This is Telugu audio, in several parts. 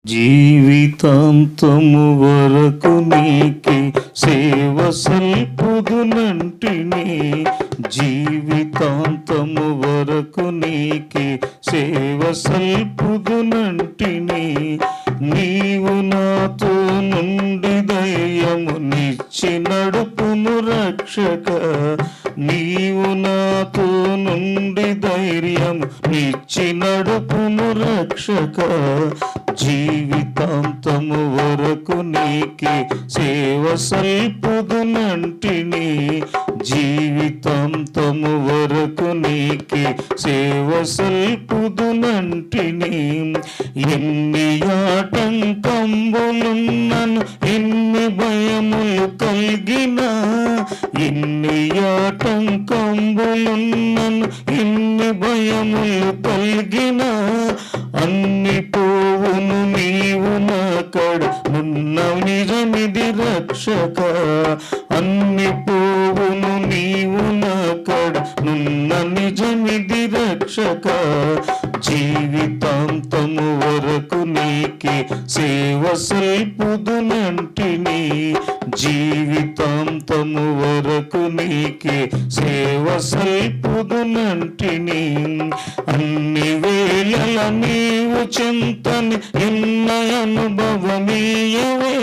జీవితాంతము వరకు నీకే సేవ సల్పుదునంటిని, జీవితాంతము వరకు నీకే సేవ సల్పుదునంటిని. నీవు నాతో నుండి ధైర్యము నిచ్చి నడుపుము రక్షక, నీవు నాతో నుండి ధైర్యము నిచ్చి నడుపుము రక్షక. జీవితాంతము వరకు నీకే సేవ సల్పుదునంటిని, జీవితాంతము వరకు నీకే సేవ సల్పుదునంటిని. ఎన్ని ఆటంకంబులున్నను, ఎన్ని భయములు కలిగిన, ఎన్ని ఆటంకంబులున్నను, ఎన్ని భయములు కలిగిన, అన్ని పోవును నీవు నాకడ నున్న నిజమిది రక్షక. అన్ని పోవును నీవు నాకడ నున్న నిజమిది రక్షక. జీవితాంతము వరకు నీకే సేవ సల్పుదునంటిని, జీవితాంతము వరకు నీకే సేవ సల్పుదునంటిని. అన్ని వేళల నీవు చింతని ఎన్న అనుభవమీయవే,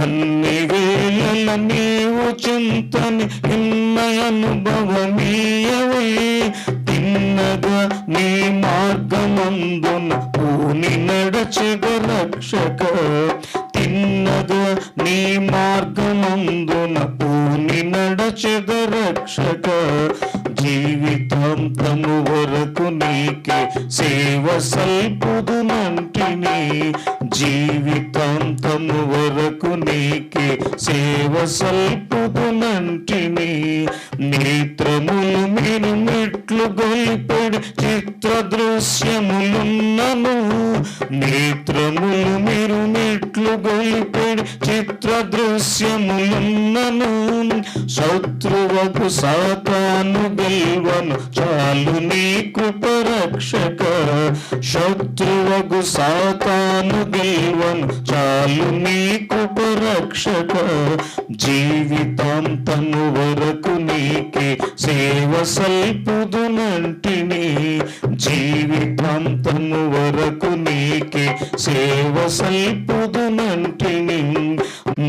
అన్ని వేళల నీవు చింతని ఎన్న అనుభవమీయవే. తిన్నగా నీ మార్గమందున పూని నడచెగ రక్షక, తిన్నగా నీ మార్గమందున పూని నడచెగ రక్షక. జీవితాంతము వరకు నీకే సేవ సల్పుదునంటిని, జీవితాంతము వరకు నీకే సేవ సల్పుదునంటిని. నేత్రములు మీరు మెట్లు గొలిపెడి చిత్ర దృశ్యములున్నను, నేత్రములు మీరు మెట్లు గొలిపెడి చిత్ర దృశ్యములున్నను. శత్రువకు సాతాను గెల్వను చాలు నీ కృప రక్షక, శత్రువకు సాతాను గెల్వను చాలు నీ కృప రక్షక. జీవితాంతము వరకు నీకే సేవ సల్పుదునంటిని, జీవితాంతము వరకు నీకే సేవ సల్పుదునంటిని.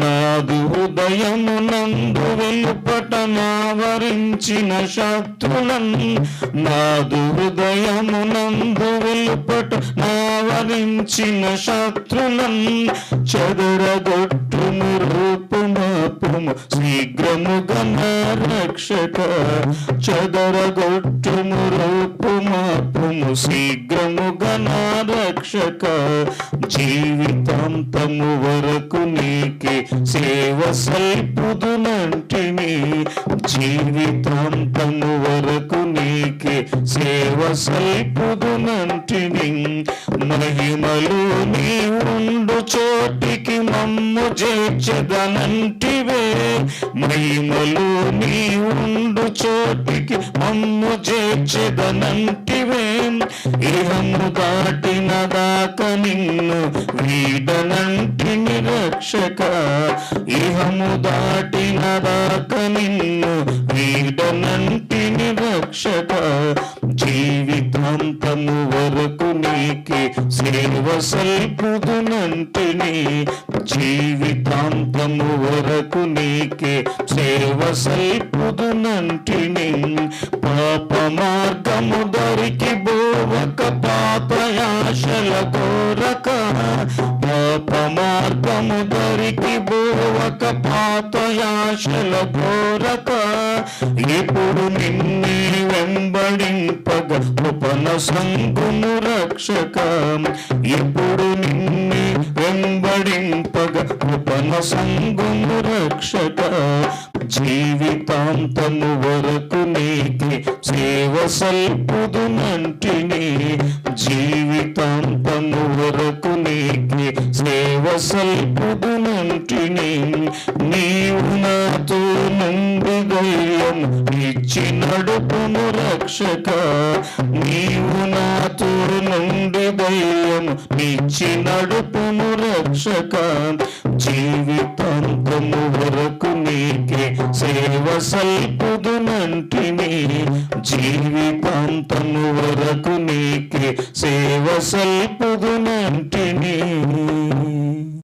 నాదు హృదయము నందు వెలుపట నావరించిన శత్రులన్, నాదు హృదయము నందు వెలుపట నావరించిన శత్రులన్. చెదరగొట్టుము రూపుమాపుము శీఘ్రముగా నా రక్షక, చెదరగొట్టుము రూపుమాపుము శీఘ్రముగా నా రక్షక. జీవితాంతము వరకు నీకే సేవ సల్పుదునంటిని, జీవితాంతము వరకు నీకే సేవ సల్పుదునంటిని. మహిమలు నీవుండు చోటికి మమ్ము చేర్చెదనంటివే, మహిమలు నీవుండు చోటికి మమ్ము చేర్చెదనంటివే. ఇహము దాటిన దాక నిన్ను వీడనంటిని రక్షక, ఇహము దాటిన దాక నిన్ను వీడనంటిని రక్షక. జీవితాంతము వరకు నీకే సేవ సల్పుదునంటిని, జీవితాంతము వరకు నీకే సేవ సల్పుదునంటిని. పాప మార్గము దరికి బోవక పాపయాశల కోరక, పాప మార్గము దరికి బోవక పాపయాశల కోరక. ఇప్పుడు నిన్నే వెంబడింపగ కృపణ సంగును రక్షక, ఇప్పుడు నిన్నే వెంబడింపగ కృపణ సంగును రక్షక. జీవితాంతము వరకు నీకే సేవ సల్పుదునంటిని, జీవితాంతము వరకు నీకే సేవ సల్పుదునంటిని. నీవు నాతో నుండి ధైర్యం ఇచ్చి నడుపుము రక్షక, రక్షక, నీవు నాతో నుండి ధైర్యము నిచ్చి నడుపుము రక్షక. జీవితాంతము వరకు నీకే సేవ సల్పుదునంటిని, జీవితాంతము వరకు నీకే సేవ సల్పుదునంటిని.